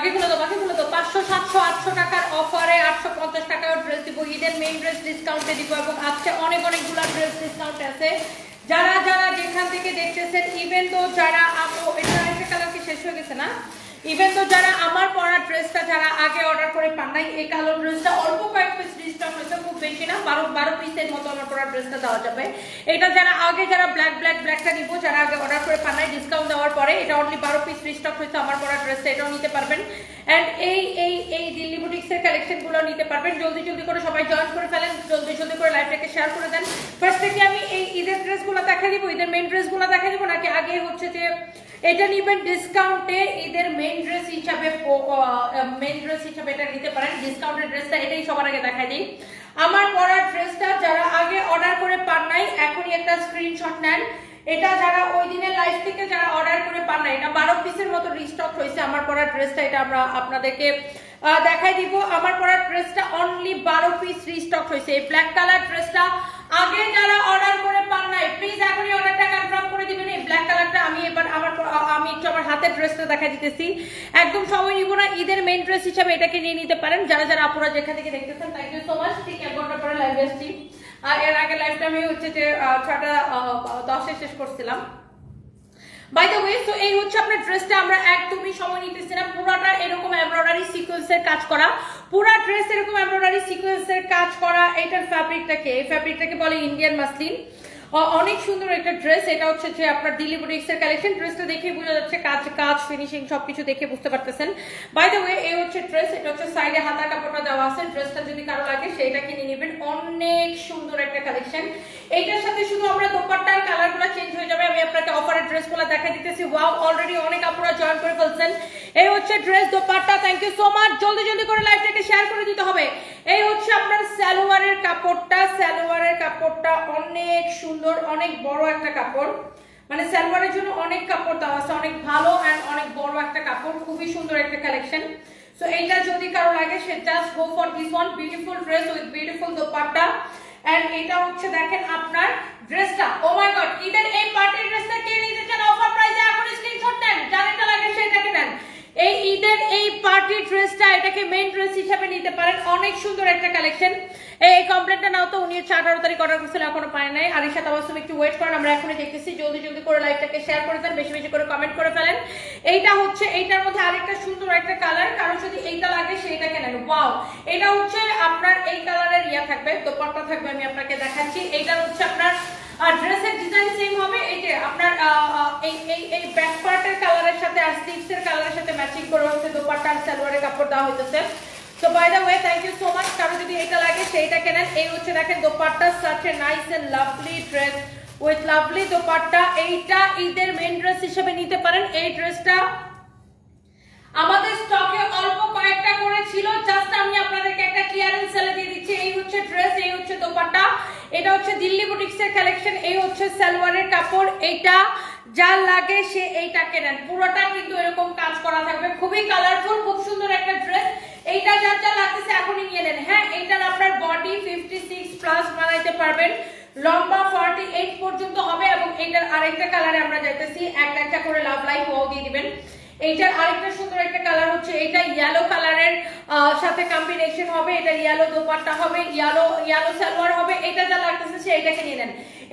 বাকিগুলো তো 500 700 800 টাকার অফারে 850 টাকার ড্রেস দিব, ঈদের মেইন ড্রেস ডিসকাউন্টে দিব এবং আজকে অনেকগুলো ড্রেস ডিসকাউন্ট আছে। যারা যেখান থেকে দেখতেছেন, ইভেন তো যারা এটা একটা কালার কি শেষ হয়ে গেছে না, ইভেন তো যারা আমার পরা ড্রেসটা যারা আগে অর্ডার করে পান নাই, এই কালো ড্রেসটা অল্প কয়েক পিস ডিসকাউন্ট হয়েছে, খুব বেশি না, 12 পিসের মতো আমার পরা ড্রেসটা দেওয়া যাবে। এটা যারা ব্ল্যাকটা নিব, যারা আগে অর্ডার করে পান নাই ডিসকাউন্ট দেওয়ার পরে, এটা অনলি 12 পিস রিস্টক হয়েছে আমার পরা ড্রেসটা, এটাও নিতে পারবেন। এন্ড এই দিল্লি বুটিক্সের কালেকশনগুলো নিতে পারবেন। জলদি করে সবাই জয়েন করে ফেলেন, জলদি করে লাইভটাকে শেয়ার করে দেন। ফার্স্ট থেকে আমি এই ঈদের ড্রেসগুলো দেখা দিব, ঈদের মেইন ড্রেসগুলো দেখা দিব, নাকি আগে হচ্ছে যে এটা নিবেন ডিসকাউন্টে ঈদের মেইন ড্রেস হিসাবে এটা নিতে পারেন। ডিসকাউন্টের ড্রেসটা এটাই সবার আগে দেখাই দিই। আমার পরা ড্রেসটা যারা আগে অর্ডার করে পান নাই, এখনই একটা স্ক্রিনশট নেন। এটা যারা ওই দিনের লাইভ থেকে যারা অর্ডার করে পান নাই, এটা 12 পিসের মতো রিস্টক হয়েছে আমার পরা ড্রেসটা, এটা আমরা আপনাদেরকে দেখাই দিব। আমার পরা ড্রেসটা অনলি 12 পিস রিস্টক হয়েছে। এই ব্ল্যাক কালার ড্রেসটা আগে যারা অর্ডার করে পান নাই, প্লিজ এখনই অর্ডারটা কনফার্ম করে দিবেন। এই ব্ল্যাক কালারটা আমি একটু আমার হাতের ড্রেসটা দেখা দিতেছি, একদম সময় নিব না, ঈদের মেইন ড্রেস হিসাবে এটাকে নিয়ে নিতে পারেন। যারা আপুরা যেখান থেকে দেখতেছেন, থ্যাংক ইউ সো মাচ। ঠিক 1 ঘন্টা পরে লাইভ আসছি। এর আগে লাইভটা আমি হচ্ছে যে 6:10 শেষ করছিলাম। বাই দ্য ওয়ে, সো এই হচ্ছে আপনার ড্রেসটা। আমরা একদমই সময় নিতেছি না, পুরাটা এরকম এমব্রয়ডারি সিকোয়েন্সের কাজ করা, পুরা ড্রেস এরকম এমব্রয়ডারি সিকোয়েন্সের কাজ করা। এটার ফ্যাব্রিকটাকে বলে ইন্ডিয়ান মাসলিন। অনেক সুন্দর একটা ড্রেস। এটা হচ্ছে যে আপনার দিল্লি বুটিক্সের কালেকশন। ড্রেসটা দেখে বোঝা যাচ্ছে কাজ ফিনিশিং সবকিছু দেখে বুঝতে পারতেছেন। বাই দ্য ওয়ে, এই হচ্ছে ড্রেস। এটা হচ্ছে সাইডে হাতা কাপড়টা দেওয়া আছে। ড্রেসটা যদি কারো লাগে সেইটা কিনে নেবেন, অনেক সুন্দর একটা কালেকশন। এইটার সাথে শুধু আমরা দোপাট্টার কালারগুলো চেঞ্জ হয়ে যাবে। আমি আপনাকে অফারের ড্রেসগুলো দেখা দিতেছি। ওয়াও, অলরেডি অনেক আপুরা জয়েন করে ফেলছেন। এই হচ্ছে dress, dupatta. Thank you so much. জলদি করে লাইভটাকে শেয়ার করে দিতে হবে। এই হচ্ছে আপনার সালোয়ারের কাপড়টা অনেক সুন্দর, অনেক বড় একটা কাপড়, মানে সালোয়ারের জন্য অনেক কাপড় দেওয়া আছে, অনেক ভালো এন্ড অনেক বড় একটা কাপড়, খুবই সুন্দর একটা কালেকশন। সো এইটা যদি কারো লাগে, সে just go for this one. Beautiful dress with beautiful dupatta. And এটা হচ্ছে দেখেন আপনার ড্রেসটা, ও মাই গড, ঈদের এই পার্টির ড্রেসটা কে নিতে চান অফার প্রাইসে, এখন স্ক্রিনশট নেন, যার এটা লাগে সেটাকে নেন। এই ঈদের এই পার্টি ড্রেসটা, এটাকে মেইন ড্রেস হিসেবে নিতে পারেন, অনেক সুন্দর একটা কালেকশন। এই কমপ্লেনটা নাও তো, উনি 18 তারিখ অর্ডার করছিল, এখনো পায় নাই। আরিশা তাবাসসুম একটু ওয়েট করেন, আমরা এখনই দেখতেছি। জলদি করে লাইভটাকে শেয়ার করে দেন, বেশি করে কমেন্ট করে ফেলেন। এইটা হচ্ছে, এইটার মধ্যে আরেকটা সুন্দর একটা কালার, কারো যদি এইটা লাগে সেইটাকে নেন। ওয়াও, এটা হচ্ছে আপনার এই কালারের থাকবে, দোপাট্টা থাকবে, আমি আপনাকে দেখাচ্ছি। এইটা হচ্ছে আপনার ড্রেসের ডিজাইন সেম হবে। এই যে আপনার এই ব্যাক পার্টের কালারের সাথে আর স্লিভসের কালারের সাথে ম্যাচিং করে হচ্ছে দোপাট্টা আর সালোয়ারের কাপড় দেওয়া হইতেছে। So by the way, thank you so much. কারো যদি এটা লাগে সেইটা কেনেন। এই হচ্ছে দেখেন dupatta, such a nice and lovely dress with lovely dupatta. এইটা ঈদের মেইন ড্রেস হিসেবে নিতে পারেন। এই ড্রেসটা আমাদের স্টকে অল্প কয়েকটা করে ছিল, জাস্ট আমি আপনাদেরকে একটা ক্লিয়ারেন্স সেলে দিয়ে দিচ্ছি। এই হচ্ছে ড্রেস, এই হচ্ছে দোপাট্টা। এটা হচ্ছে দিল্লি বুটিক্সের কালেকশন। এই হচ্ছে সালোয়ারের কাপড়। এইটা যার লাগে সে এইটা কেনেন। পুরোটা কিন্তু এরকম কাজ করা থাকবে, খুবই কালারফুল, খুব সুন্দর একটা ড্রেস। এইটা যার লাগতেছে এখনই নিয়ে নেন। হ্যাঁ, এইটার আপনার বডি 56 প্লাস বানাইতে পারবেন, লম্বা 48 পর্যন্ত হবে। এবং এইটার আরেকটা কালারে আমরা যাইতেছি, একটা করে লাভ লাইক ওয়াও দিয়ে দিবেন। এইটার আরেকটা সুন্দর একটা কালার হচ্ছে, এটা ইয়েলো কালারের সাথে কম্বিনেশন হবে। এটা ইয়েলো দোপাট্টা হবে, ইয়েলো সালোয়ার হবে। এটা যা লাগতেছে সে এটাকে নিয়ে নেন।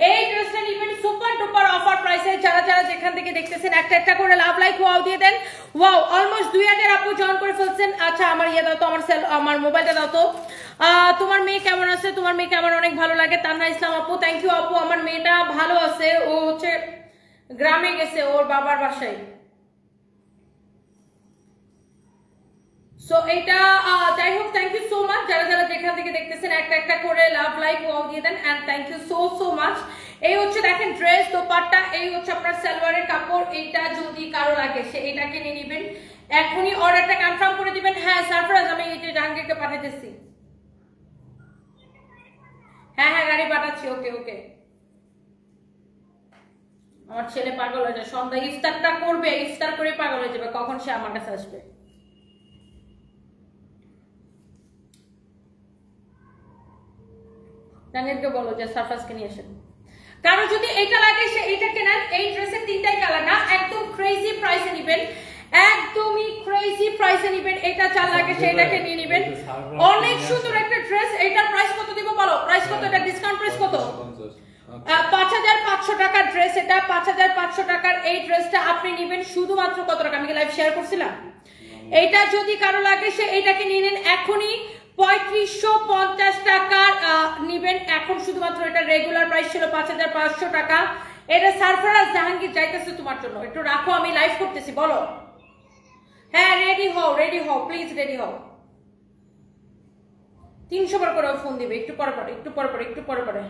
এই ড্রেসটা নিবেন সুপার ডুপার অফার প্রাইসে। যারা যেখান থেকে দেখতেছেন, একটা করে লাভ লাইক ওয়াও দিয়ে দেন। ওয়াও, অলমোস্ট 2000 আপু জয়েন করে ফেলছেন। আচ্ছা, আমার দাও তো, আমার মোবাইলটা দাও তো। তোমার মেয়ে কেমন আছে? তোমার মেয়েকে আমার অনেক ভালো লাগে। তানহা ইসলাম আপু, থ্যাংক ইউ আপু। আমার মেয়েটা ভালো আছে, ও হচ্ছে গ্রামে গেছে ওর বাবার বাসায়। সো এটা যাই হোক, থ্যাংক ইউ সো মাচ। যারা যেখান থেকে দেখতেছেন, একটা করে লাভ লাইক ওয়াও দিয়ে দেন। And thank you so much. এই হচ্ছে দেখেন ড্রেস, দোপাট্টা। এই হচ্ছে আপনার সালোয়ারের কাপড়। এইটা যদি কারো লাগে সে এটাকে নিয়ে নেবেন, এখনই অর্ডারটা কনফার্ম করে দিবেন। হ্যাঁ সারপ্রাইজ, আমি এই যে জাহাঙ্গীরকে পাঠাইতেছি। হ্যাঁ, গাড়ি পাঠাচ্ছি। ওকে। আমার ছেলে পাগল হয়ে যায়, সন্ধ্যা ইফতারটা করবে, ইফতার করে পাগল হয়ে যাবে, কখন সে আমার কাছে আসবে। জাহাঙ্গীরকে বলো যে সারফাসকে নিয়ে আসেন। কারো যদি এটা লাগে সে এটা কেনেন। এই ড্রেসের 3টাই কালার না, একদম ক্রেজি প্রাইসে নেবেন, একদমই ক্রেজি প্রাইসে নেবেন। এটা যার লাগে সেটাকে নিয়ে নেবেন। অনেক সুন্দর একটা ড্রেস। এটার প্রাইস কত দিব বলো? প্রাইস কত? এটা ডিসকাউন্ট প্রাইস কত? 5500 টাকার ড্রেস। এটা 5500 টাকার এই ড্রেসটা আপনি নেবেন শুধুমাত্র কত টাকা? আমি কি লাইভ শেয়ার করছিলাম? এটা যদি কারো লাগে সে এটাকে নিয়ে নেন এখনই 3550 টাকার নেবেন এখন শুধুমাত্র। এটা রেগুলার প্রাইস ছিল 5500 টাকা। এটা সারফরাজ জাহাঙ্গীর যাইতেছে তোমার জন্য, একটু রাখো, আমি লাইভ করতেছি। বলো হ্যাঁ, রেডি হও, রেডি হও, প্লিজ রেডি হও। 300 বার করে ফোন দিবে, একটু পরে পরে, একটু পরে পরে, একটু পরে পরে।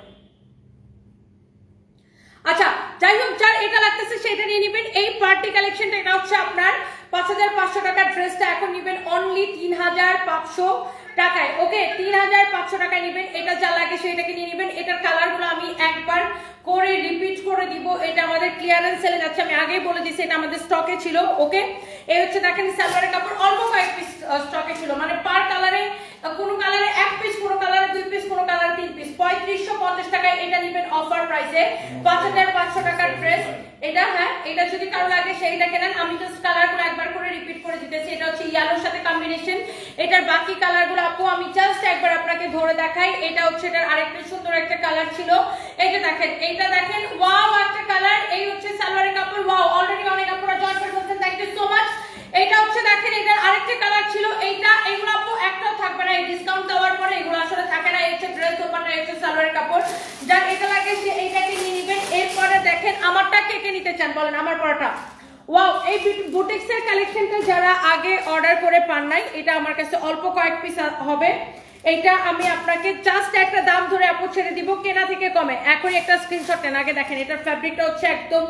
আচ্ছা যাই হোক, যার এটা লাগতেছে সেটা নিয়ে নেবেন। এই পার্টি কালেকশনটা এটা হচ্ছে আপনার 5500 টাকার ড্রেসটা এখন নেবেন অনলি 3500 টাকায়। ওকে, 3500 টাকায় নেবেন। এটা যা লাগে সেটাকে নিয়ে নেবেন। এটার কালারগুলো আমি একবার করে রিপিট করে দিব। এটা আমাদের ক্লিয়ারেন্স সেলে যাচ্ছে, আমি আগেই বলে দিয়েছি এটা আমাদের স্টকে ছিল। ওকে, এই হচ্ছে দেখেন সালোয়ারের কাপড় অল্প কয়েক পিস স্টকে ছিল, মানে পার কালারে কোন কালারে 1 পিস, কোন কালারে 2 পিস, কোন কালারে 3 পিস। 3550 টাকায় এটা নেবেন অফার প্রাইসে। 5500 টাকার ড্রেস এটা। হ্যাঁ, এটা যদি কারো লাগে সেইটা কেনেন। আমি জাস্ট কালারগুলো একবার করে রিপিট করে দিতেছি। এটা হচ্ছে ইয়েলোর সাথে কম্বিনেশন। এটার বাকি কালারগুলো আপু আমি জাস্ট একবার আপনাকে ধরে দেখাই। এটা হচ্ছে এটার আরেকটা সুন্দর একটা কালার ছিল। এইটা দেখেন, এইটা দেখেন, ওয়াও একটা কালার। এই হচ্ছে সালোয়ারের কাপড়। ওয়াও, অলরেডি অনেক আপনারা জয়েন করে বলছেন, থ্যাংক ইউ সো মাচ। এইটা হচ্ছে দেখেন, এটার আরেকটা কালার ছিল। এইটা, এগুলো আপু একটাও থাকবে না এই ডিসকাউন্ট দেওয়ার পরে, এগুলো আসলে থাকে না। এই হচ্ছে ড্রেস, দোপাট্টা, এই হচ্ছে সালোয়ারের কাপড়। যার এটা লাগে সে এইটাকে নিয়ে নেবেন। এরপরে দেখেন আমারটা কে কে নিতে চান বলেন, আমার পরাটা। ওয়াও, এই বুটিক্সের কালেকশনটা যারা আগে অর্ডার করে পান নাই, এটা আমার কাছে অল্প কয়েক পিস হবে। এইটা আমি আপনাকে জাস্ট একটা দাম ধরে আপু ছেড়ে দিব, কেনা থেকে কমে। এখনই একটা স্ক্রিনশট নেন। আগে দেখেন এটার ফ্যাব্রিকটা হচ্ছে একদম,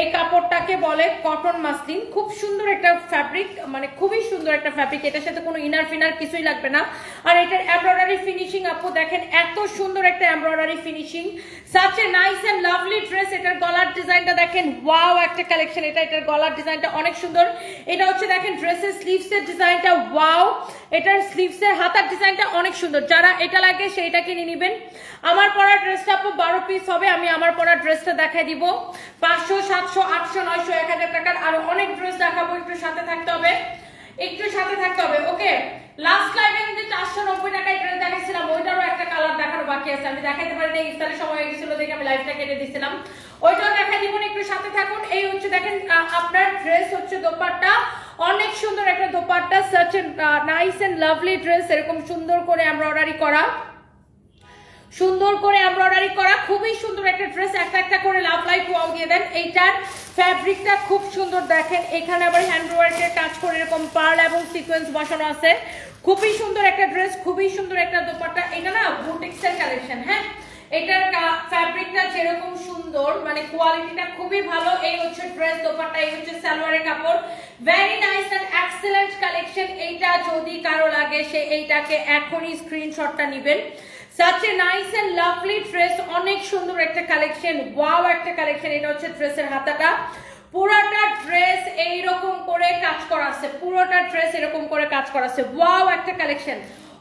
এই কাপড়টাকে বলে কটন মাসলিন। খুব সুন্দর একটা ফ্যাব্রিক, মানে খুবই সুন্দর একটা ফ্যাব্রিক। এটার সাথে কোনো ইনার ফিনার কিছুই লাগবে না। আর এটার এমব্রয়ডারি ফিনিশিং আপু দেখেন, এত সুন্দর একটা embroidery finishing. Such a nice and lovely dress. এটার গলার ডিজাইনটা দেখেন, ওয়াও একটা কালেকশন। এটার গলার ডিজাইনটা অনেক সুন্দর। এটা হচ্ছে দেখেন ড্রেসের স্লিভসের ডিজাইনটা, ওয়াও। এটার স্লিভসের হাতার ডিজাইনটা অনেক সুন্দর। যারা এটা লাগে সেইটাকে নিয়ে নেবেন। আমার পরা ড্রেসটা আপু 12 পিস হবে। আমি আমার পরা ড্রেসটা দেখাই দিব। 500, 700, 800, 900, 1000 টাকার আরো অনেক ড্রেস দেখাবো। একটু সাথে থাকতে হবে, একটু সাথে থাকতে হবে। ওকে, লাস্ট লাইভে কিন্তু 490 টাকায় ড্রেস দেখাইছিলাম, ওইটারও একটা কালার দেখানো বাকি আছে। আমি দেখাইতে পারি না, ইফতারের সময় হয়ে গেছিল দেখে আমি লাইভটা কেটে দিয়েছিলাম। ওইটাও দেখাই দিব, একটু সাথে থাকুন। এই হচ্ছে দেখেন আপনার ড্রেস হচ্ছে দোপাট্টা, অনেক সুন্দর একটা dupatta. Such a nice and lovely dress. এরকম সুন্দর করে এমব্রয়ডারি করা, সুন্দর করে এমব্রয়ডারি করা, খুবই সুন্দর একটা ড্রেস। একটা একটা করে লাভ লাইট ওয়াও দিয়ে দেন। এইটার ফ্যাব্রিকটা খুব সুন্দর দেখেন। এখানে আবার হ্যান্ড ওয়ার্কের কাজ করে এরকম পার্ল এবং সিকোয়েন্স বসানো আছে। খুবই সুন্দর একটা ড্রেস, খুবই সুন্দর একটা দোপাট্টা। এটা না বুটিক্সের কালেকশন। হ্যাঁ, এটার ফ্যাব্রিকটা যেরকম সুন্দর, মানে কোয়ালিটিটা খুবই ভালো। এই হচ্ছে ড্রেস, দোপাট্টা, এই হচ্ছে সালোয়ারের কাপড়। Very nice and excellent collection. এইটা যদি কারো লাগে সে এইটাকে এখনই স্ক্রিনশটটা নেবেন। Such a nice and lovely dress, অনেক সুন্দর একটা কালেকশন, ওয়াও একটা কালেকশন। এটা হচ্ছে ড্রেসের হাতাটা, পুরোটা ড্রেস এইরকম করে কাজ করা আছে, পুরোটা ড্রেস এরকম করে কাজ করা আছে, ওয়াও একটা কালেকশন।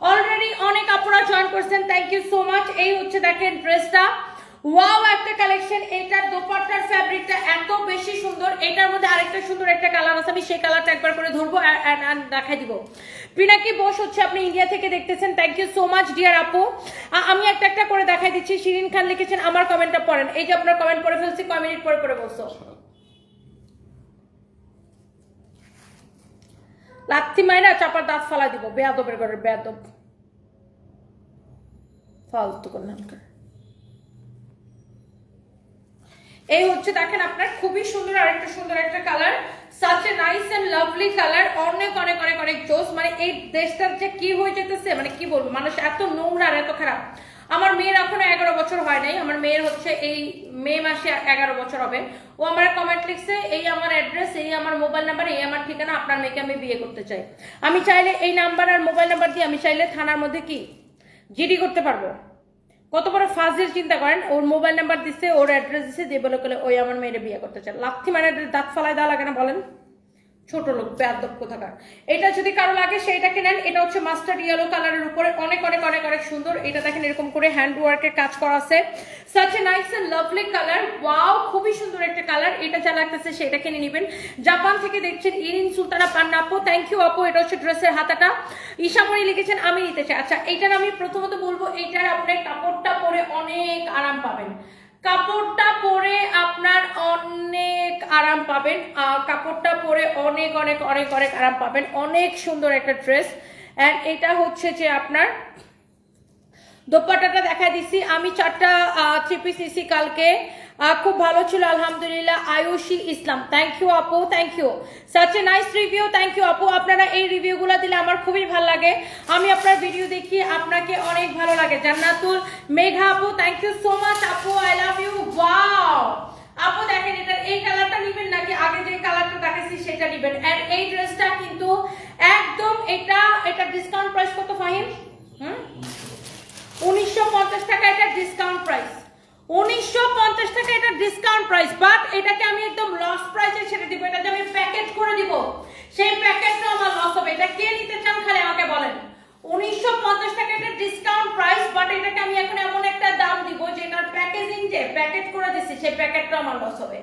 অলরেডি অনেক আপুরা জয়েন করছেন, থ্যাংক ইউ সো মাচ। এই হচ্ছে দেখেন ড্রেসটা, ওয়াও একটা কালেকশন। এটার দোপাট্টার ফ্যাব্রিকটা এত বেশি সুন্দর। এটার মধ্যে আরেকটা সুন্দর একটা কালার আছে, আমি সেই কালারটা একবার করে ধরবো আর দেখাই দিব। পিনাকি বোস হচ্ছে আপনি ইন্ডিয়া থেকে দেখতেছেন, thank you so much dear আপু। আমি একটা একটা করে দেখাই দিচ্ছি। শিরিন খান লিখেছেন আমার কমেন্টটা পড়েন। এই যে আপনার কমেন্ট পড়ে ফেলছি, কয় মিনিট পরে পরে বলছো। লাথি মাইরা চাপার দাঁত ফালা দিব, বেয়াদবের ঘরের বেয়াদব, ফালতু করলাম। এই হচ্ছে দেখেন আপনার খুবই সুন্দর আরেকটা সুন্দর একটা colour, such a nice and lovely colour. অনেক অনেক অনেক অনেক জোস। মানে এই দেশটার যে কি হয়ে যেতেছে, মানে কি বলবো, মানুষ এত নোংরা আর এত খারাপ। আমার মেয়ের এখনো 11 বছর হয় নাই, আমার মেয়ের হচ্ছে এই মে মাসে 11 বছর হবে। ও আমার কমেন্ট লিখছে, এই আমার অ্যাড্রেস, এই আমার মোবাইল নাম্বার, এই আমার ঠিকানা, আপনার মেয়েকে আমি বিয়ে করতে চাই। আমি চাইলে এই নাম্বার আর মোবাইল নাম্বার দিয়ে আমি চাইলে থানার মধ্যে কি জিডি করতে পারবো। কত বড় ফাজিল চিন্তা করেন। ওর মোবাইল নাম্বার দিচ্ছে, ওর অ্যাড্রেস দিচ্ছে, দিয়ে বলে ওই আমার মেয়েরে বিয়ে করতে চায়। লাথি মানে দাঁত ফালায় দেওয়া লাগে না বলেন? ছোট লোক বেয়াদব কোথাকার। এটা যদি কারো লাগে সেইটাকে নেন। এটা হচ্ছে মাস্টার্ড ইয়েলো কালারের উপরে অনেক অনেক অনেক অনেক সুন্দর। এটা দেখেন এরকম করে হ্যান্ড ওয়ার্কের কাজ করা আছে। Such a nice and lovely colour, wow খুবই সুন্দর একটা কালার। এটা যা লাগতেছে সেটা কিনে নেবেন। জাপান থেকে দেখছেন ইরিন সুলতানা পান্না আপু, থ্যাংক ইউ আপু। এটা হচ্ছে ড্রেসের হাতাটা। ঈশামণি লিখেছেন আমি নিতে চাই। আচ্ছা এইটার আমি প্রথমত বলবো এইটার আপনি কাপড়টা পরে অনেক আরাম পাবেন, কাপড়টা পরে আপনার অনেক আরাম পাবেন, কাপড়টা পরে অনেক অনেক অনেক অনেক আরাম পাবেন। অনেক সুন্দর একটা ড্রেস। এন্ড এটা হচ্ছে যে আপনার দোপাট্টাটা দেখা দিছি আমি 4টা 3 পিস নিছি কালকে, খুব ভালো ছিল আলহামদুলিল্লাহ। আয়ুষী ইসলাম, থ্যাংক ইউ আপু, thank you, such a nice review, thank you আপু। আপনারা এই রিভিউগুলো দিলে আমার খুবই ভালো লাগে, আমি আপনার ভিডিও দেখি আপনাকে অনেক ভালো লাগে। জান্নাতুল মেঘা আপু, থ্যাংক ইউ সো মাচ আপু, আই লাভ ইউ। ওয়াও আপু দেখেন এটার এই কালারটা নেবেন নাকি আগে যে কালারটা দেখাচ্ছি সেটা নেবেন। এন্ড এই ড্রেসটা কিন্তু একদম এটা ডিসকাউন্ট প্রাইস কত ফাহিম? 1950 টাকা এটা ডিসকাউন্ট প্রাইস, 1950 টাকা এটা ডিসকাউন্ট প্রাইস। বাট এটাকে আমি একদম লস প্রাইসে ছেড়ে দিব। এটা যে আমি প্যাকেট করে দিব সেই প্যাকেটটা আমার লস হবে। এটা কে নিতে চান খালি আমাকে বলেন। 1950 টাকা এটা ডিসকাউন্ট প্রাইস, বাট এটাকে আমি এখন এমন একটা দাম দিব যেটার প্যাকেজিং যে প্যাকেট করে দিচ্ছি সেই প্যাকেটটা আমার লস হবে।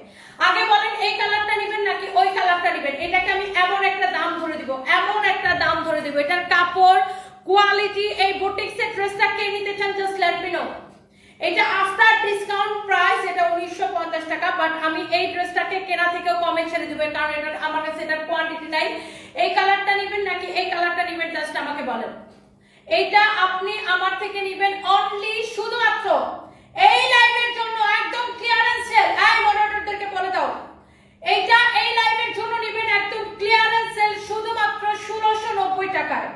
আগে বলেন এই কালারটা নেবেন নাকি ওই কালারটা নেবেন। এটাকে আমি এমন একটা দাম ধরে দিব, এমন একটা দাম ধরে দিব। এটার কাপড় কোয়ালিটি, এই বুটিক্সের ড্রেসটা কে নিতে চান জাস্ট লেট মি নো। এটা আফটার ডিসকাউন্ট প্রাইস এটা 1950 টাকা, বাট আমি এই ড্রেসটাকে কেনা থেকেও কমে ছেড়ে দেব কারণ এটা আমার কাছে এটার কোয়ান্টিটি নাই। এই কালারটা নেবেন নাকি এই কালারটা নেবেন জাস্ট আমাকে বলেন। এইটা আপনি আমার থেকে নেবেন অনলি শুধুমাত্র এই লাইভের জন্য, একদম ক্লিয়ারেন্স সেল। এই মডারেটরদেরকে বলে দাও এইটা এই লাইভের জন্য নেবেন একদম ক্লিয়ারেন্স সেল শুধুমাত্র 1690 টাকায়।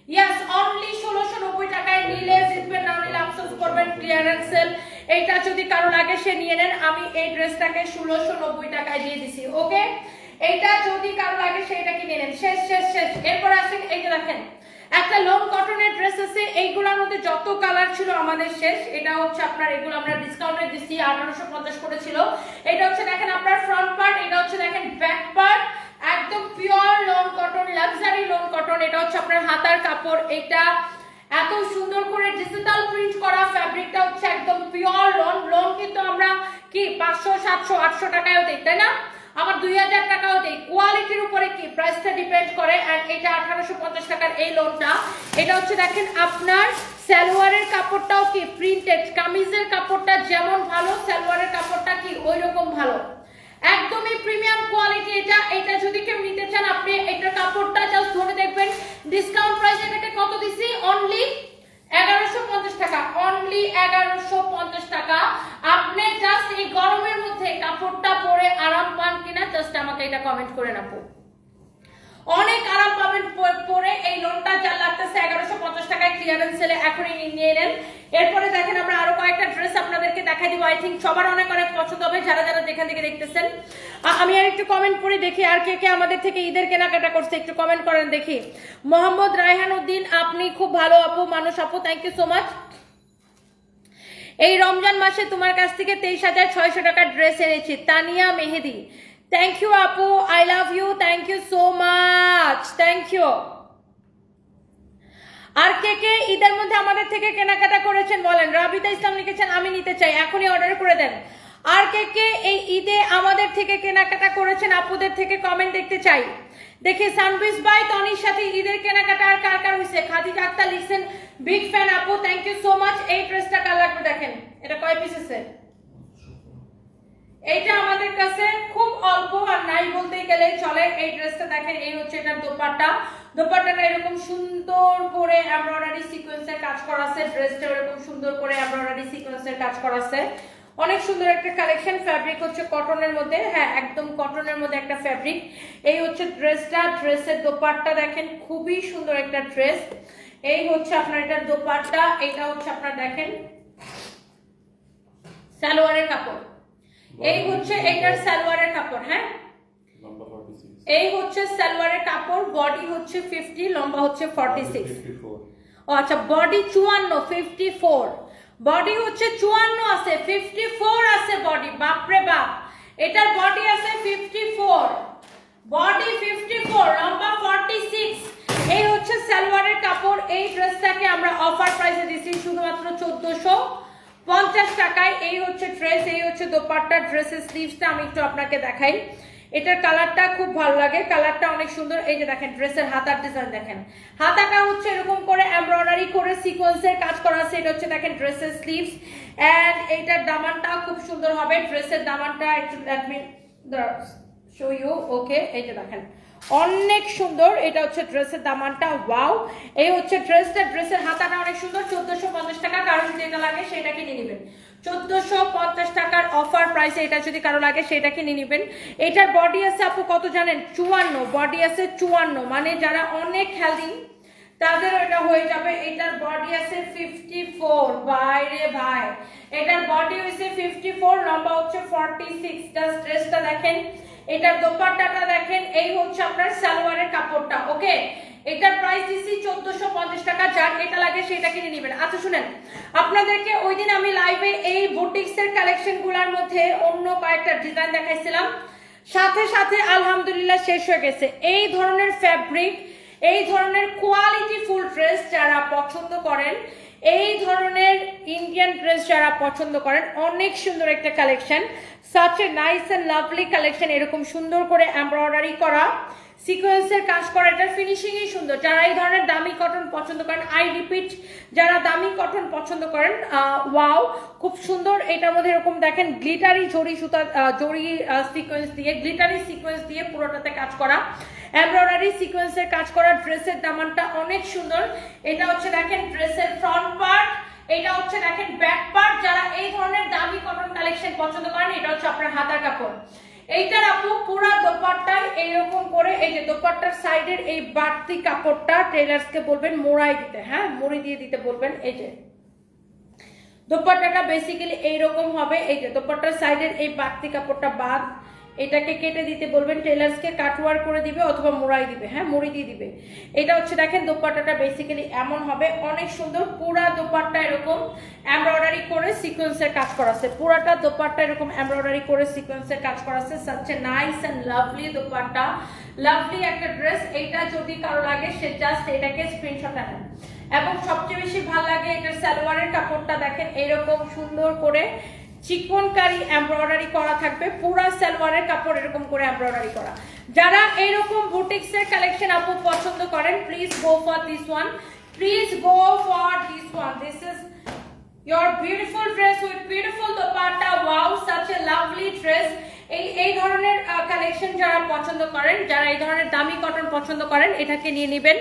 ইয়েস অনলি 1690 টাকায় নিলে জিতবেন, না নিলে আফসোস করবেন। ক্লিয়ারেন্স সেল, এইটা যদি কারো লাগে সে নিয়ে নেন। আমি এই ড্রেসটাকে 1690 টাকায় দিয়ে দিছি। ওকে এইটা যদি কারো লাগে সেটা কিনে নেন। শেষ শেষ শেষ। এরপর আসেন এই যে দেখেন একটা লং কটনের ড্রেস আছে, এইগুলোর মধ্যে যত কালার ছিল আমাদের শেষ। এটা হচ্ছে আপনার এগুলো আমরা ডিসকাউন্টে দিচ্ছি, 1850 করে ছিল। এটা হচ্ছে দেখেন আপনার ফ্রন্ট পার্ট, এটা হচ্ছে দেখেন ব্যাক পার্ট, একদম pure long cotton, luxury long cotton. এটা হচ্ছে আপনার হাতার কাপড়, এটা এত সুন্দর করে ডিজিটাল প্রিন্ট করা, ফ্যাব্রিকটা হচ্ছে একদম পিওর লন। লন কিন্তু আমরা কি 500 700 800 টাকায়ও দিই, তাই না? আমার 2000 টাকাও দেই। কোয়ালিটির উপরে কি প্রাইসটা ডিপেন্ড করে। এন্ড এটা 1850 টাকার এই লোনটা। এটা হচ্ছে দেখেন আপনার সালোয়ারের কাপড়টাও কি প্রিন্টেড, কামিজের কাপড়টা যেমন ভালো সালোয়ারের কাপড়টা কি ওইরকম ভালো, একদমই প্রিমিয়াম কোয়ালিটি। এটা যদি কেউ নিতে চান আপনি এটার কাপড়টা জাস্ট ধরে দেখবেন। ডিসকাউন্ট প্রাইস এটাকে কত দিছি? অনলি 1150 টাকা, অনলি 1150 টাকা। আপনি জাস্ট এই গরমের মধ্যে কাপড়টা পরে আরাম পান কিনা জাস্ট আমাকে এটা কমেন্ট করে রাখো। অনেক আরাম পাবেন পরে। এই লোনটা যা লাগতেছে 1150 টাকায় ক্লিয়ারেন্স সেলে এখনই নিয়ে নেন। এরপরে দেখেন আমরা আরো কয়েকটা ড্রেস আপনাদেরকে দেখাই দিব। আই থিংক সবার অনেক অনেক পছন্দ হবে যারা যারা যেখান থেকে দেখতেছেন। আমি আর একটু কমেন্ট পড়ে দেখি আর কে কে আমাদের থেকে ঈদের কেনাকাটা করছে, একটু কমেন্ট করেন দেখি। মোহাম্মদ রায়হান উদ্দিন, আপনি খুব ভালো আপু, মানুষ আপু, থ্যাংক ইউ সো মাচ। এই রমজান মাসে তোমার কাছ থেকে 23,600 টাকার ড্রেস এনেছি, তানিয়া মেহেদি, থ্যাংক ইউ আপু, I love you, thank you so much, thank you. আর কে কে ঈদের মধ্যে আমাদের থেকে কেনাকাটা করেছেন বলেন। রাবিতা ইসলাম লিখেছেন আমি নিতে চাই, এখনই অর্ডার করে দেন। আর কে কে এই ঈদে আমাদের থেকে কেনাকাটা করেছেন আপুদের থেকে কমেন্ট দেখতে চাই দেখি। সানবিস ভাই তনির সাথে ঈদের কেনাকাটা আর কার কার হইছে? খাদিজা আক্তার লিখছেন বিগ ফ্যান আপু, থ্যাংক ইউ সো মাচ। এই ড্রেসটা কার লাগবে দেখেন, এটা কয় পিস আছে? এইটা আমাদের কাছে খুব অল্প আর নাই বলতেই গেলে চলে। এই ড্রেসটা দেখেন, এই হচ্ছে এটার দোপাট্টা। দোপাট্টাটা এরকম সুন্দর করে এমব্রয়ডারি সিকোয়েন্সের কাজ করা আছে। ড্রেসটা এরকম সুন্দর করে এমব্রয়ডারি সিকোয়েন্সের কাজ করা আছে। অনেক সুন্দর একটা কালেকশন। ফ্যাব্রিক হচ্ছে কটনের মধ্যে, হ্যাঁ একদম কটনের মধ্যে একটা ফ্যাব্রিক। এই হচ্ছে ড্রেসটা, ড্রেসের দোপাট্টা দেখেন খুবই সুন্দর একটা ড্রেস। এই হচ্ছে আপনার এটার দোপাট্টা, এটা হচ্ছে আপনার দেখেন সালোয়ারের কাপড়। এই হচ্ছে এটার সালোয়ারের কাপড়, হ্যাঁ এই হচ্ছে সালোয়ারের কাপড়। বডি হচ্ছে 50, লম্বা হচ্ছে 46। ও আচ্ছা, বডি 54, 54 বডি হচ্ছে 54 আছে, 54 আছে বডি। বাপরে বাপ, এটার বডি আছে 54, বডি 54, লম্বা 46। এই হচ্ছে সালোয়ারের কাপড়। এই ড্রেসটাকে আমরা অফার প্রাইসে দিচ্ছি শুধুমাত্র 1450 টাকায়। এই হচ্ছে ড্রেস, এই হচ্ছে দোপাট্টা। ড্রেসের স্লিভসটা আমি একটু আপনাকে দেখাই। এটার কালারটা খুব ভালো লাগে, কালারটা অনেক সুন্দর। এই যে দেখেন ড্রেসের হাতার ডিজাইন দেখেন, হাতাটা হচ্ছে এরকম করে এমব্রয়ডারি করে সিকোয়েন্সের কাজ করা আছে। এটা হচ্ছে দেখেন ড্রেসের স্লিভস এন্ড এইটার দামানটা খুব সুন্দর হবে। ড্রেসের দামানটা একটু লেট মি শো ইউ। ওকে, এই যে দেখেন অনেক সুন্দর। এটা হচ্ছে ড্রেসের দামানটা, ওয়াও। এই হচ্ছে ড্রেসটা, ড্রেসের হাতাটা অনেক সুন্দর। 1450 টাকা, কারণ যেটা লাগে সেটা কিনে নেবেন। 1450 টাকার অফার প্রাইসে এটা যদি কারো লাগে সেটা কিনে নেবেন। এটার বডি আছে আপু কত জানেন? 54। বডি আছে 54, মানে যারা অনেক হেলদি তাদের এটা হয়ে যাবে। এটার বডি আছে 54, বাইরে ভাই। এটার বডি হইছে 54, লম্বা হচ্ছে 46। ড্রেসটা দেখেন, এটার দোপাট্টাটা দেখেন। এই হচ্ছে আপনার সালোয়ারের কাপড়টা। ওকে, এটার প্রাইস দিছি 1450 টাকা। যার এটা লাগে সেটা কিনে নেবেন। আচ্ছা শুনেন, আপনাদেরকে ওই দিন আমি লাইভে এই বুটিক্সের কালেকশনগুলোর মধ্যে অন্য কয়েকটা ডিজাইন দেখাইছিলাম, সাথে সাথে আলহামদুলিল্লাহ শেষ হয়ে গেছে। এই ধরনের ফ্যাব্রিক, এই ধরনের কোয়ালিটি ফুল ড্রেস যারা পছন্দ করেন, এই ধরনের ইন্ডিয়ান ড্রেস যারা পছন্দ করেন, অনেক সুন্দর একটা collection, such a nice and lovely collection. এরকম সুন্দর করে এমব্রয়ডারি করা, সিকোয়েন্সের কাজ করা, এটার ফিনিশিংই সুন্দর। যারা এই ধরনের দামি কটন পছন্দ করেন, আই রিপিট, যারা দামি কটন পছন্দ করেন, ওয়াও খুব সুন্দর। এটার মধ্যে এরকম দেখেন গ্লিটারি জরি সুতা, জরি সিকোয়েন্স দিয়ে, গ্লিটারি সিকোয়েন্স দিয়ে পুরোটাতে কাজ করা, এমব্রয়ডারি সিকোয়েন্সের কাজ করা। ড্রেসের দামানটা অনেক সুন্দর। এটা হচ্ছে দেখেন ড্রেসের ফ্রন্ট পার্ট, এটা হচ্ছে দেখেন ব্যাক পার্ট। যারা এই ধরনের দামি কটন কালেকশন পছন্দ করেন, এটা হচ্ছে আপনার হাতার কাপড়। এইটার আপু পুরা দোপাট্টায় এইরকম করে, এই যে দোপাট্টার সাইডের এই বাড়তি কাপড়টা টেলার্সকে বলবেন মোড়াই দিতে, হ্যাঁ মুড়ি দিয়ে দিতে বলবেন। এই যে দোপাট্টাটা বেসিক্যালি এইরকম হবে। এই যে দোপাট্টার সাইডের এই বাড়তি কাপড়টা বাদ, এটাকে কেটে দিতে বলবেন টেলার্সকে, কাটওয়ার করে দিবে অথবা মোড়াই দিবে, হ্যাঁ মুড়ি দিয়ে দিবে। এটা হচ্ছে দেখেন দোপাট্টাটা বেসিক্যালি এমন হবে, অনেক সুন্দর। পুরা দোপাট্টা এরকম এমব্রয়ডারি করে সিকোয়েন্সের কাজ করা আছে, পুরাটা দোপাট্টা এরকম এমব্রয়ডারি করে সিকোয়েন্সের কাজ করা আছে। Such a nice and lovely dupatta, lovely একটা ড্রেস। এইটা যদি কারো লাগে সে জাস্ট এটাকে স্ক্রিনশট আনেন। এবং সবচেয়ে বেশি ভালো লাগে এটার সালোয়ারের কাপড়টা দেখেন, এরকম সুন্দর করে চিকনকারি এমব্রয়ডারি করা থাকবে। পুরো সালোয়ারের কাপড় এরকম করে এমব্রয়ডারি করা। যারা এরকম বুটিক্সের কালেকশন আপু পছন্দ করেন, please go for this one, please go for this one. This is your beautiful dress with beautiful dupatta. Wow, such a lovely dress. এই ধরনের কালেকশন যারা পছন্দ করেন, যারা এই ধরনের দামি কটন পছন্দ করেন, এটাকে নিয়ে নেবেন।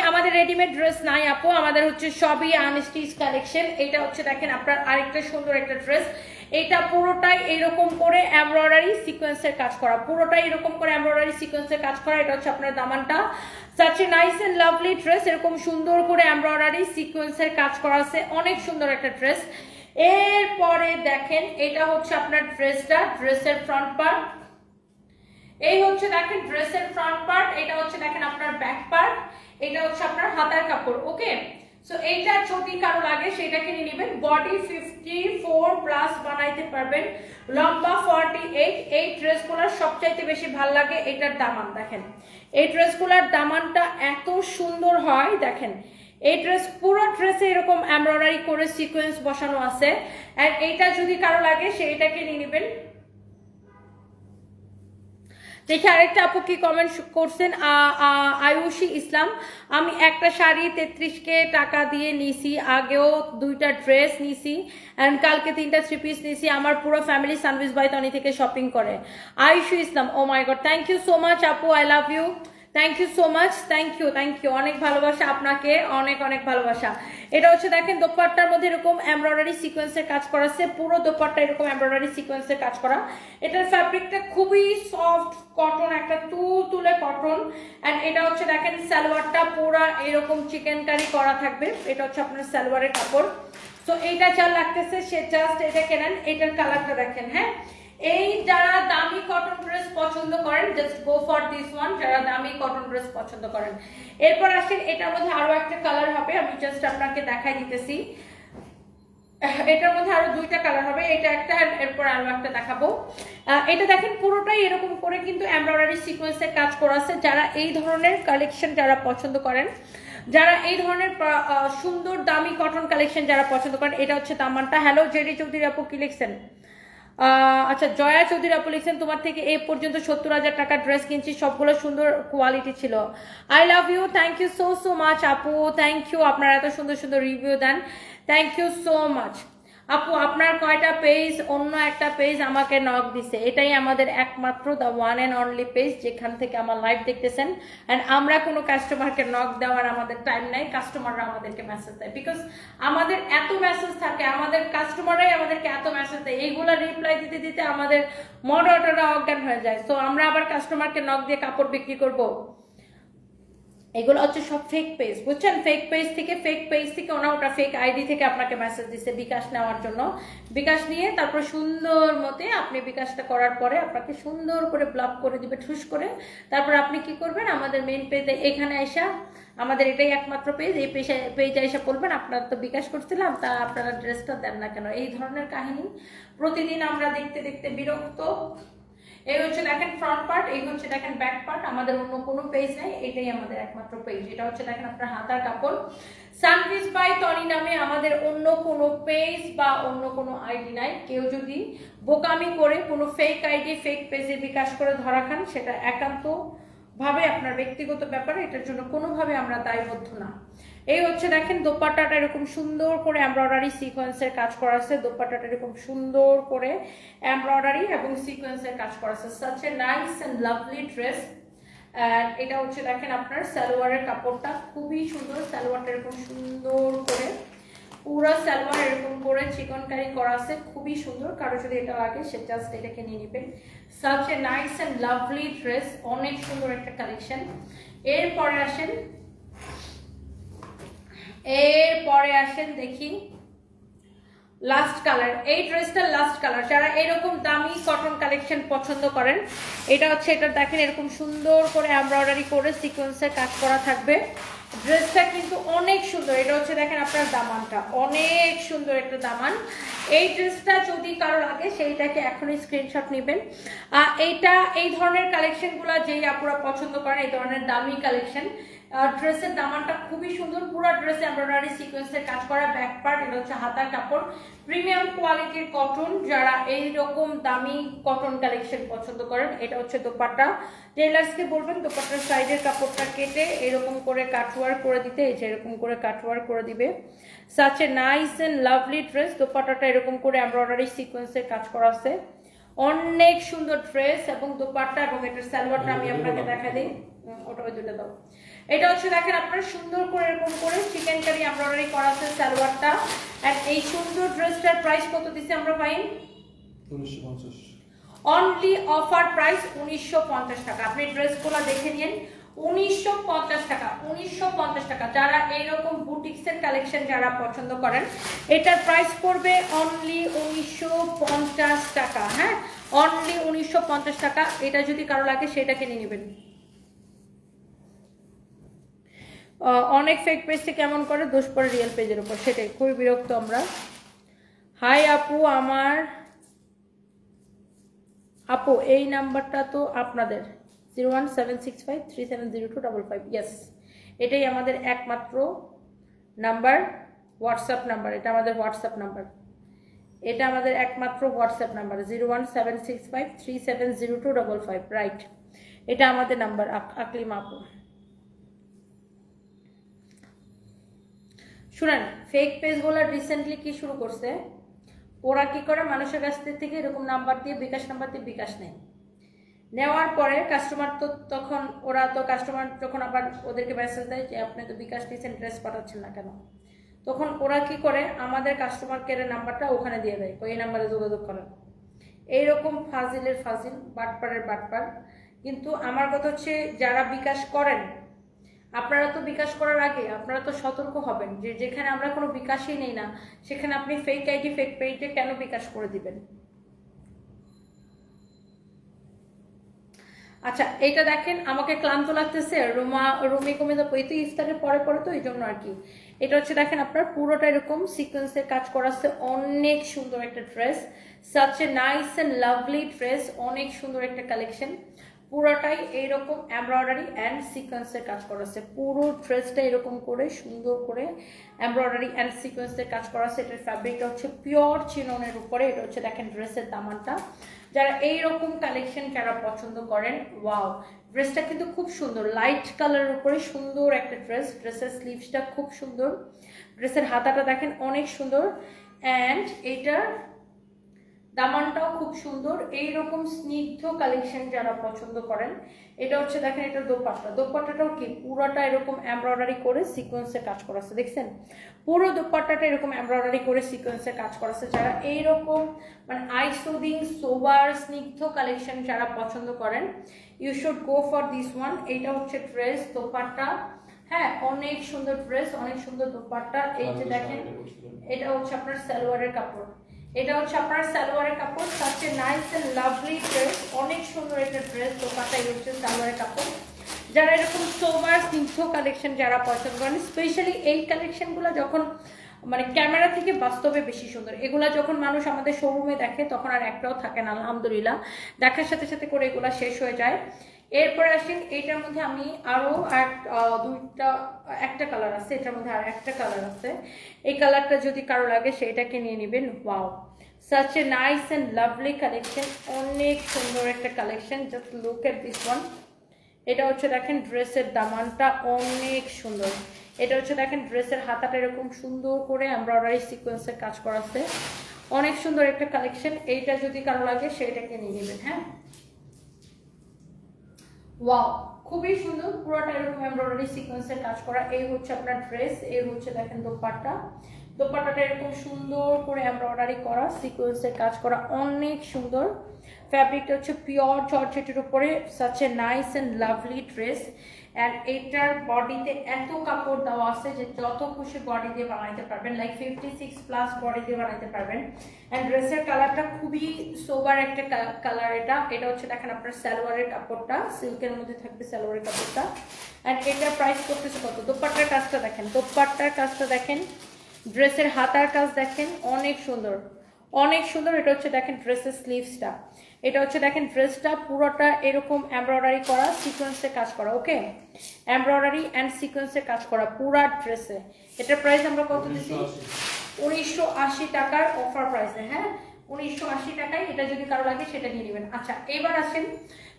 আমাদের রেডিমেড ড্রেস নাই আপু, আমাদের হচ্ছে সবই আনস্টিচ কালেকশন। এটা হচ্ছে দেখেন আপনার আরেকটা সুন্দর একটা ড্রেস। এটা পুরোটাই এরকম করে এমব্রয়ডারি সিকোয়েন্সের কাজ করা, পুরোটাই এরকম করে এমব্রয়ডারি সিকোয়েন্সের কাজ করা। এটা হচ্ছে আপনার দামানটা। such a nice and lovely dress, এরকম সুন্দর করে এমব্রয়ডারি সিকোয়েন্সের কাজ করা আছে, অনেক সুন্দর একটা ড্রেস। এরপরে দেখেন এটা হচ্ছে আপনার ড্রেসটা, ড্রেসের ফ্রন্ট পার্ট। এই হচ্ছে দেখেন ড্রেসের ফ্রন্ট পার্ট, এটা হচ্ছে দেখেন আপনার ব্যাক পার্ট, এটা হচ্ছে আপনার হাতার কাপড়। ওকে, সো এইটা যদি কারো লাগে সেটা কিনে নেবেন। বডি 54 প্লাস বানাইতে পারবেন, লম্বা 48। এই ড্রেসগুলোর সবচাইতে বেশি ভালো লাগে এটার দামান দেখেন, এই ড্রেসগুলোর দামানটা এত সুন্দর হয় দেখেন। এই ড্রেস পুরো ড্রেসে এরকম এমব্রয়ডারি করে সিকোয়েন্স বসানো আছে। আর এইটা যদি কারো লাগে সেইটাকে নিয়ে নেবেন। দেখি আরেকটা আপু কি কমেন্ট করছেন, আয়ুষী ইসলাম, আমি একটা শাড়ি 33কে টাকা দিয়ে নিছি, আগেও 2টা ড্রেস নিছি এন্ড কালকে 3টা 3 পিস নিছি। আমার পুরো ফ্যামিলি সানভিস বাই তনি থেকে শপিং করে। Ayushi Islam, oh my god, thank you so much আপু, I love you, thank you so much, thank you, অনেক ভালোবাসা আপনাকে, অনেক অনেক ভালোবাসা। এটা হচ্ছে দেখেন দোপাট্টার মধ্যে এরকম এমব্রয়ডারি সিকোয়েন্সের কাজ করা আছে, পুরো দোপাট্টা এরকম এমব্রয়ডারি সিকোয়েন্সের কাজ করা। এটার ফ্যাব্রিকটা খুবই সফট কটন, একটা তুলে কটন। এন্ড এটা হচ্ছে দেখেন সালোয়ারটা পুরো এরকম চিকেন কারি করা থাকবে, এটা হচ্ছে আপনার সালোয়ারের কাপড়। তো এইটা যা লাগতেছে সে জাস্ট এটা কেনেন। এটার কালারটা দেখেন, হ্যাঁ এই যারা দামি কটন ড্রেস পছন্দ করেন just go for this one, যারা দামি কটন ড্রেস পছন্দ করেন। এরপর আসেন এটার মধ্যে আরো একটা কালার হবে, আমি জাস্ট আপনাকে দেখাই দিতেছি। এটার মধ্যে আরো দুইটা কালার হবে, এটা একটা আর এরপর আরো একটা দেখাবো। এটা দেখেন পুরোটাই এরকম করে কিন্তু এমব্রয়ডারি সিকোয়েন্সের কাজ করা আছে। যারা এই ধরনের কালেকশন যারা পছন্দ করেন, যারা এই ধরনের সুন্দর দামি কটন কালেকশন যারা পছন্দ করেন, এটা হচ্ছে দামানটা। হ্যালো জেডি চৌধুরী আপু, কি লিখছেন? আচ্ছা জয়া চৌধুরী আপু লিখছেন তোমার থেকে এই পর্যন্ত 70,000 টাকার ড্রেস কিনছি, সবগুলো সুন্দর কোয়ালিটি ছিল। I love you, thank you so so much আপু, থ্যাংক ইউ, আপনারা এত সুন্দর সুন্দর রিভিউ দেন, থ্যাংক ইউ সো মাচ। আপু আপনার কয়টা পেজ? অন্য একটা পেজ আমাকে নক দিছে, এটাই আমাদের একমাত্র the one and only page যেখান থেকে আমার লাইভ দেখতেছেন। অ্যান্ড আমরা কোনো কাস্টমারকে নক দেওয়ার আমাদের টাইম নাই, কাস্টমাররা আমাদেরকে মেসেজ দেয়, বিকজ আমাদের এত মেসেজ থাকে, আমাদের কাস্টমাররাই আমাদেরকে এত মেসেজ দেয়, এইগুলো রিপ্লাই দিতে দিতে আমাদের মডারেটররা অজ্ঞান হয়ে যায়। তো আমরা আবার কাস্টমারকে নক দিয়ে কাপড় বিক্রি করব? এগুলো হচ্ছে সব ফেক পেজ, বুঝছেন? ফেক পেজ থেকে ওটা ফেক আইডি থেকে আপনাকে মেসেজ দিচ্ছে বিকাশ নেওয়ার জন্য। বিকাশ নিয়ে তারপর সুন্দর মতে আপনি বিকাশটা করার পরে আপনাকে সুন্দর করে ব্লক করে দিবে ঠুস করে। তারপর আপনি কি করবেন, আমাদের মেইন পেজে এখানে আসা, আমাদের এটাই একমাত্র পেজ, এই পেজে এসে বলবেন আপনারা তো বিকাশ করছিলাম, তা আপনারা ড্রেসটা দেন না কেন। এই ধরনের কাহিনী প্রতিদিন আমরা দেখতে দেখতে বিরক্ত। এই হচ্ছে দেখেন ফ্রন্ট পার্ট, এই হচ্ছে দেখেন ব্যাক পার্ট, আমাদের অন্য কোনো পেজ নাই, এটাই আমাদের একমাত্র পেজ। এটা হচ্ছে দেখেন আপনার হাতার কাপড়। সানভিজ বাই টনি নামে আমাদের অন্য কোনো পেজ বা অন্য কোনো আইডি নাই। কেউ যদি বোকামি করে কোনো ফেক আইডি ফেক পেজে বিকাশ করে ধরা খান, সেটা একান্ত ভাবে আপনার ব্যক্তিগত ব্যাপার, এটার জন্য কোনোভাবে আমরা দায়বদ্ধ না। এই হচ্ছে দেখেন দোপাট্টাটা এরকম সুন্দর করে এমব্রয়ডারি সিকোয়েন্সের কাজ করা আছে, দোপাট্টাটা এরকম সুন্দর করে এমব্রয়ডারি এবং সিকোয়েন্সের কাজ করা আছে। Such a nice and lovely dress. এটা হচ্ছে দেখেন আপনার সালোয়ারের কাপড়টা খুবই সুন্দর, সালোয়ারটা এরকম সুন্দর করে পুরো সালোয়ার এরকম করে চিকনকারি করা আছে, খুবই সুন্দর। কারো যদি এটা লাগে সে জাস্ট এটাকে নিয়ে নেবেন। Such a nice and lovely dress, অনেক সুন্দর একটা কালেকশন। এরপরে আসেন দেখি লাস্ট কালার। এই ড্রেসটা লাস্ট কালার। যারা এরকম দামি কটন কালেকশন পছন্দ করেন, এটা হচ্ছে, এটা দেখেন এরকম সুন্দর করে এমব্রয়ডারি করে সিকোয়েন্সের কাজ করা থাকবে। ড্রেসটা কিন্তু অনেক সুন্দর। এটা হচ্ছে দেখেন আপনার দামানটা, অনেক সুন্দর একটা দামান। এই ড্রেসটা যদি কারো লাগে সেইটাকে এখনই স্ক্রিনশট নেবেন। এই ধরনের কালেকশনগুলো যেই আপুরা পছন্দ করেন, এই ধরনের দামি কালেকশন, ড্রেসের দামানটা খুবই সুন্দর, পুরো ড্রেসে এমব্রয়ডারি সিকোয়েন্সের কাজ করা। ব্যাক পার্ট, এটা হচ্ছে হাতার কাপড়, প্রিমিয়াম কোয়ালিটির কটন। যারা এই রকম দামি কটন কালেকশন পছন্দ করেন, এটা হচ্ছে দোপাট্টা। টেলার্সকে বলবেন দোপাট্টার সাইডের কাপড়টা কেটে এরকম করে কাটওয়ার্ক করে দিতে, এই যে এরকম করে কাটওয়ার্ক করে দিবে। Such a nice and lovely dress. দোপাট্টাটা এরকম করে এমব্রয়ডারি সিকোয়েন্সের কাজ করা আছে, অনেক সুন্দর ড্রেস এবং দোপাট্টা। এবং এটার সালোয়ারটা আমি আপনাকে দেখা দিই, ওটা ওই দুটো দাও। এটা হচ্ছে দেখেন আপনার সুন্দর করে এরকম করে চিকেন কারি এমব্রয়ডারি করা আছে সালোয়ারটা। আর এই সুন্দর ড্রেসটার প্রাইস কত দিছি আমরা পাই? 1950। অনলি অফার প্রাইস 1950 টাকা। আপনি ড্রেসগুলো দেখে নিন, 1950 টাকা, 1950 টাকা। যারা এইরকম বুটিক্সের কালেকশন যারা পছন্দ করেন, এটার প্রাইস পড়বে অনলি 1950 টাকা। হ্যাঁ, অনলি 1950 টাকা। এটা যদি কারো লাগে সেটা কিনে নেবেন। অনেক ফেক পেজে কেমন করে দোষ পড়ে রিয়েল পেজের উপর, সেটাই খুবই বিরক্ত আমরা। হাই আপু, আপু এই নাম্বারটা তো আপনাদের 01765370255। ইয়েস, এটাই আমাদের একমাত্র নাম্বার, হোয়াটসঅ্যাপ নাম্বার। এটা আমাদের হোয়াটসঅ্যাপ নাম্বার, এটা আমাদের একমাত্র হোয়াটসঅ্যাপ নাম্বার 01765370255। রাইট, এটা আমাদের নাম্বার। আকলিমা আপু শুনেন, ফেক পেজগুলো রিসেন্টলি কি শুরু করছে, ওরা কি করে মানুষের কাছ থেকে এরকম নাম্বার দিয়ে বিকাশ নাম্বার দিয়ে বিকাশ নেয়। নেওয়ার পরে কাস্টমার তো তখন কাস্টমার যখন আবার ওদেরকে মেসেজ দেয় যে আপনি তো বিকাশ দিয়েছেন, ড্রেস পাঠাচ্ছেন না কেন, তখন ওরা কি করে আমাদের কাস্টমার কেয়ারের নাম্বারটা ওখানে দিয়ে দেয়, এই নাম্বারে যোগাযোগ করেন। এইরকম ফাজিলের ফাজিল, বাটপারের বাটপার। কিন্তু আমার কথা হচ্ছে, যারা বিকাশ করেন, আপনারা তো বিকাশ করার আগে আপনারা তো সতর্ক হবেন যে যেখানে আমরা কোনো বিকাশই নেই না, সেখানে আপনি ফেক আইডি ফেক পেজে কেন বিকাশ করে দিবেন। আচ্ছা এটা দেখেন, আমাকে ক্লান্ত লাগতেছে, রুমি কমে যাবো, এই তো ইফতারের পরে পরে তো এই জন্য আর কি। এটা হচ্ছে দেখেন আপনার পুরোটা এরকম সিকোয়েন্সের কাজ করা আছে, অনেক সুন্দর একটা dress, such a nice and lovely dress, অনেক সুন্দর একটা কালেকশন। পুরোটাই এইরকম এমব্রয়ডারি অ্যান্ড সিকোয়েন্সের কাজ করা আছে, পুরো ড্রেসটা এরকম করে সুন্দর করে এমব্রয়ডারি অ্যান্ড সিকোয়েন্সের কাজ করা আছে। এটার ফ্যাব্রিকটা হচ্ছে পিওর চিননের উপরে। এটা হচ্ছে দেখেন ড্রেসের দামানটা। যারা এইরকম কালেকশন যারা পছন্দ করেন, ওয়াও, ড্রেসটা কিন্তু খুব সুন্দর, লাইট কালারের উপরে সুন্দর একটা ড্রেস। ড্রেসের স্লিভসটা খুব সুন্দর, ড্রেসের হাতাটা দেখেন অনেক সুন্দর, অ্যান্ড এইটার দামানটাও খুব সুন্দর। এইরকম স্নিগ্ধ কালেকশন যারা পছন্দ করেন, এটা হচ্ছে দেখেন এটা দোপাট্টাটাও কি পুরোটা এরকম এমব্রয়ডারি করে সিকোয়েন্সে কাজ করা আছে, দেখছেন পুরো দোপাট্টাটা এরকম এমব্রয়ডারি করে সিকোয়েন্সে কাজ করা আছে। যারা এইরকম মানে আই সুদিং সোবার স্নিগ্ধ কালেকশন যারা পছন্দ করেন, you should go for this one. এইটা হচ্ছে ড্রেস, দোপাট্টা, হ্যাঁ অনেক সুন্দর ড্রেস, অনেক সুন্দর দোপাট্টা। এই যে দেখেন এটা হচ্ছে আপনার সালোয়ারের কাপড়, এটা হচ্ছে আপনার সালোয়ারের কাপড়, সাথে নাইস এন্ড লাভলি ড্রেস, অনেক সুন্দর একটা ড্রেস, দোপাট্টা। এই হচ্ছে সালোয়ারের কাপড়। যারা এরকম সোবার স্নিগ্ধ কালেকশন যারা পছন্দ করেন, স্পেশালি এই কালেকশনগুলো যখন মানে ক্যামেরা থেকে বাস্তবে বেশি সুন্দর, এগুলা যখন মানুষ আমাদের শোরুমে দেখে তখন আর একটাও থাকে না, আলহামদুলিল্লাহ দেখার সাথে সাথে করে এগুলা শেষ হয়ে যায়। এরপরে আসেন এইটার মধ্যে আমি আরো একটা কালার আছে, এটার মধ্যে আর একটা কালার আছে। এই কালারটা যদি কারো লাগে সেটাকে নিয়ে নেবেন। Wow, such a nice and lovely collection, অনেক সুন্দর একটা collection, just look at this one. এটা হচ্ছে দেখেন ড্রেসের দামানটা অনেক সুন্দর। এটা হচ্ছে দেখেন ড্রেসের হাতাটা এরকম সুন্দর করে এমব্রয়ডারি সিকোয়েন্সের কাজ করা আছে, অনেক সুন্দর একটা কালেকশন। এইটা যদি কারো লাগে সেটাকে নিয়ে নেবেন। হ্যাঁ, ওয়াও, খুবই সুন্দর, পুরোটা এরকম এমব্রয়ডারি সিকোয়েন্সের কাজ করা। এই হচ্ছে আপনার ড্রেস, এই হচ্ছে দেখেন দোপাট্টা, দোপাট্টাটা এরকম সুন্দর করে এমব্রয়ডারি করা, সিকোয়েন্সের কাজ করা, অনেক সুন্দর। ফ্যাব্রিকটা হচ্ছে পিওর জর্জেটের উপরে, such a nice and lovely dress. And এইটার বডিতে এত কাপড় দেওয়া আছে যে যত খুশি বডি দিয়ে বানাইতে পারবেন, লাইক 56+ বডি দিয়ে বানাইতে পারবেন। অ্যান্ড ড্রেসের কালারটা খুবই সোবার একটা কালার। এটা হচ্ছে দেখেন আপনার সালোয়ারের কাপড়টা, সিল্কের মধ্যে থাকবে সালোয়ারের কাপড়টা। অ্যান্ড এটার প্রাইস করতেছে কত? দোপাট্টার কাজটা দেখেন, দোপাট্টার কাজটা দেখেন, ড্রেসের হাতার কাজ দেখেন, অনেক সুন্দর, অনেক সুন্দর। এটা হচ্ছে দেখেন ড্রেসের স্লিভসটা, এটা হচ্ছে দেখেন ড্রেসটা পুরোটা এরকম এমব্রয়ডারি করা, সিকোয়েন্সে কাজ করা। ওকে, এমব্রয়ডারি অ্যান্ড সিকোয়েন্সে কাজ করা পুরা ড্রেসে। এটার প্রাইস আমরা কত দিচ্ছি? 1980 টাকার অফার প্রাইসে। হ্যাঁ, 1980 টাকায়। এটা যদি কারো লাগে সেটা নিয়ে নেবেন। আচ্ছা, এবার আসেন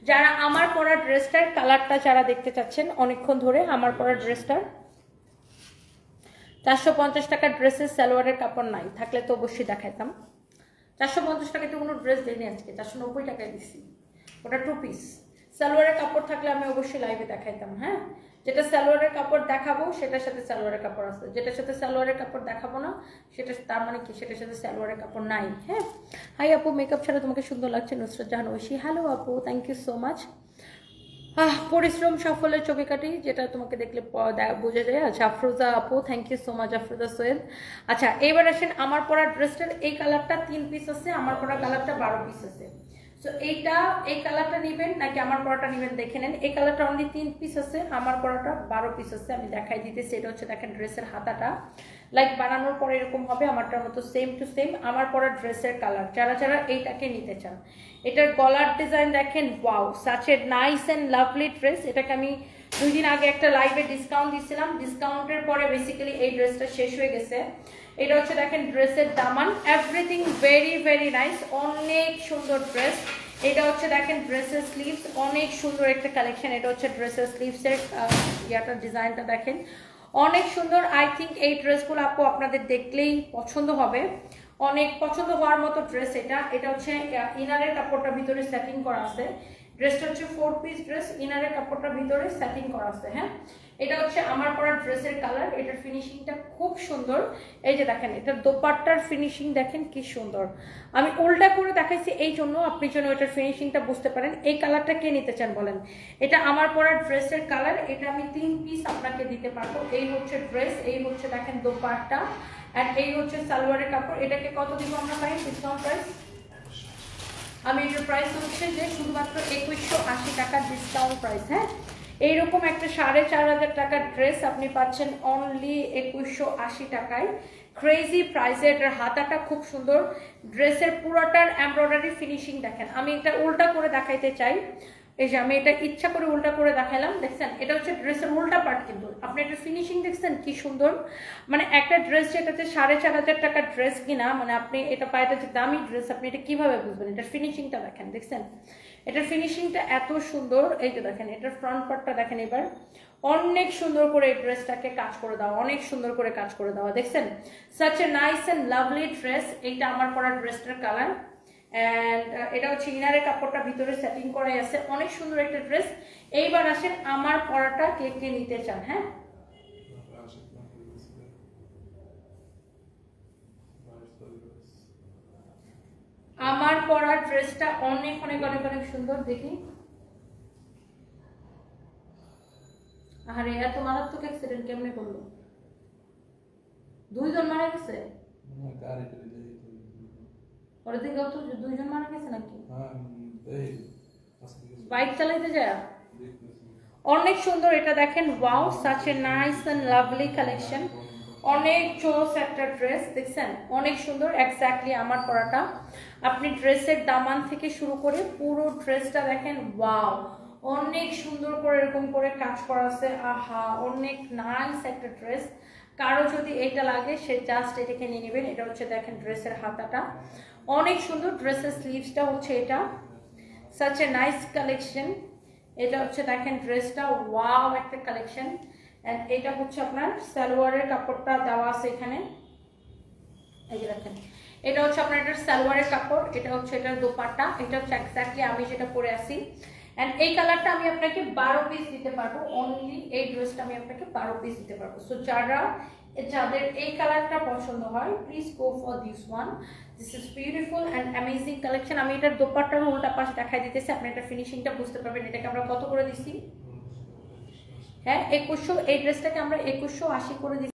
যারা আমার পরা ড্রেসটার কালারটা যারা দেখতে চাচ্ছেন অনেকক্ষণ ধরে, আমার পরা ড্রেসটার 450 টাকার ড্রেসের সালোয়ারের কাপড় নাই, থাকলে তো অবশ্যই দেখাইতাম। 450 টাকায় তো কোনো ড্রেস দিইনি আজকে, 490 টাকায় দিচ্ছি, ওটা 2 পিস। সালোয়ারের কাপড় থাকলে আমি অবশ্যই লাইভে দেখাইতাম। হ্যাঁ, যেটা সালোয়ারের কাপড় দেখাবো সেটার সাথে সালোয়ারের কাপড় আছে, যেটার সাথে সালোয়ারের কাপড় দেখাবো না সেটা তার মানে কি সেটার সাথে সালোয়ারের কাপড় নাই। হ্যাঁ, হাই আপু, মেকআপ ছাড়া তোমাকে সুন্দর লাগছে, নুসরাত জাহান ঐশী। হ্যালো আপু, থ্যাংক ইউ সো মাচ। পরিশ্রম সাফল্যের ছবি কাটি, যেটা তোমাকে দেখলে বোঝা যায়। আচ্ছা, আফরোজা আপু, thank you so much Afroza Sohel. আচ্ছা, এবার আসেন আমার পরা ড্রেসটার এই কালারটা 3 পিস আছে, আমার পরা কালারটা 12 পিস আছে। সো এই কালারটা নেবেন নাকি আমার পরাটা নেবেন দেখে নেন। এই কালারটা অনলি 3 পিস আছে, আমার পরাটা 12 পিস আছে। আমি দেখাই দিতেছি। এটা হচ্ছে দেখেন ড্রেসের হাতাটা, লাইক বানানোর পরে এরকম হবে, আমারটার মতো সেম টু সেম আমার পরা ড্রেসের কালার। যারা যারা এইটাকে নিতে চান, এটার গলার ডিজাইন দেখেন, wow, such a nice and lovely dress. এটাকে আমি 2 দিন আগে একটা লাইভে ডিসকাউন্ট দিয়েছিলাম, ডিসকাউন্টের পরে বেসিক্যালি এই ড্রেসটা শেষ হয়ে গেছে। এটা হচ্ছে দেখেন ড্রেসের দামান, এভরিথিং ভেরি ভেরি নাইস, অনেক সুন্দর ড্রেস। এটা হচ্ছে দেখেন ড্রেসের স্লিভস, অনেক সুন্দর একটা কালেকশন। এটা হচ্ছে ড্রেসের স্লিভসের ডিজাইনটা দেখেন, অনেক সুন্দর। আই থিঙ্ক এই ড্রেসগুলো আপু আপনাদের দেখলেই পছন্দ হবে, অনেক পছন্দ হওয়ার মতো ড্রেস। এটা হচ্ছে ইনারের কাপড়টা ভিতরে সেটিং করা আছে। ড্রেসটা হচ্ছে 4 পিস ড্রেস, ইনারের কাপড়টা ভিতরে সেটিং করা আছে। হ্যাঁ, এটা হচ্ছে আমার পরা ড্রেসের কালার। এটার ফিনিশিংটা খুব সুন্দর। এই যে দেখেন, এটার দোপাট্টার ফিনিশিং দেখেন কি সুন্দর। আমি উল্টা করে দেখাইছি এই জন্য আপনি যেন এটার ফিনিশিংটা বুঝতে পারেন। এই কালারটা কে নিতে চান বলেন? এটা আমার পরা ড্রেসের কালার। এটা আমি 3 পিস আপনাকে দিতে পারবো। এই হচ্ছে ড্রেস, এই হচ্ছে দেখেন দোপাট্টা, আর এই হচ্ছে সালোয়ারের কাপড়। এটাকে কত দিব আমরা? পাই ডিসকাউন্ট প্রাইস আমি এটার প্রাইস হচ্ছে যে শুধুমাত্র 2180 টাকা ডিসকাউন্ট প্রাইস। হ্যাঁ, এইরকম একটা 4500 টাকার ড্রেস আপনি পাচ্ছেন অনলি 2180 টাকায়, ক্রেজি প্রাইসে। এটার হাতাটা খুব সুন্দর, ড্রেসের পুরোটার এমব্রয়ডারি ফিনিশিং দেখেন। আমি এটা উল্টা করে দেখাইতে চাই, এই যে আমি এটা ইচ্ছা করে উল্টা করে দেখাইলাম, দেখছেন এটা হচ্ছে ড্রেসের উল্টা পার্ট, কিন্তু আপনি এটা ফিনিশিং দেখছেন কি সুন্দর। মানে একটা ড্রেস যেটাতে 4500 টাকার ড্রেস কিনা, মানে আপনি এটা পায়টা যে দামি ড্রেস, আপনি এটা কিভাবে বুঝবেন? এটার ফিনিশিংটা দেখেন, দেখছেন এটার ফিনিশিংটা এত সুন্দর। এই যে দেখেন এটার ফ্রন্ট পার্টটা দেখেন, এবার অনেক সুন্দর করে এই ড্রেসটাকে কাজ করে দেওয়া, অনেক সুন্দর করে কাজ করে দেওয়া, দেখছেন such a nice and lovely dress. এইটা আমার পরা ড্রেসটার কালার, এন্ড এটা হচ্ছে ইনারের কাপড়টা ভিতরে সেটিং করাই আছে, অনেক সুন্দর একটা ড্রেস। এইবার আসেন আমার পরাটা কে কে নিতে চান? হ্যাঁ, আমার পরা ড্রেসটা অনেক অনেক অনেক অনেক সুন্দর, দেখি। আরে এত মারাত্মক অ্যাক্সিডেন্ট কেমনে করলো? 2 জন মারা গেছে? ওরা থেকে 2 জন মারা গেছে নাকি বাইক চালাইতে যায়? অনেক সুন্দর এটা দেখেন, wow such a nice and lovely collection, অনেক চোস একটা ড্রেস, দেখছেন অনেক সুন্দর, এক্স্যাক্টলি আমার পরাটা। আপনি ড্রেসের দামান থেকে শুরু করে পুরো ড্রেসটা দেখেন, ওয়াও অনেক সুন্দর করে এরকম করে কাজ করা আছে। আহা, অনেক নাইস একটা ড্রেস। কারো যদি এটা লাগে সে জাস্ট এটাকে নিয়ে নেবেন। এটা হচ্ছে দেখেন ড্রেসের হাতাটা অনেক সুন্দর, ড্রেসের স্লিভসটা হচ্ছে এটা, সাচ এ নাইস কালেকশন। এটা হচ্ছে দেখেন ড্রেসটা, ওয়াও একটা কালেকশন। এন্ড এটা হচ্ছে আপনার সালোয়ারের কাপড়টা দেওয়া আছে এখানে, এই যে দেখেন এটা হচ্ছে আপনার এটার সালোয়ারের কাপড়, এটা হচ্ছে এটার দোপাট্টা, এটা হচ্ছে এক্স্যাক্টলি আমি যেটা পরে আছি। এন্ড এই কালারটা আমি আপনাকে 12 পিস দিতে পারবো, অনলি এই ড্রেসটা আমি আপনাকে 12 পিস দিতে পারবো। সো যাদের এই কালারটা পছন্দ হয়, please go for this one. This is beautiful and amazing collection. আমি এটার দোপাট্টার উল্টা পাশে দেখাই দিতেছি, আপনি এটা ফিনিশিংটা বুঝতে পারবেন। এটাকে আমরা কত করে দিচ্ছি? হ্যাঁ 2100, এই ড্রেসটাকে আমরা 2180 করে দিচ্ছি।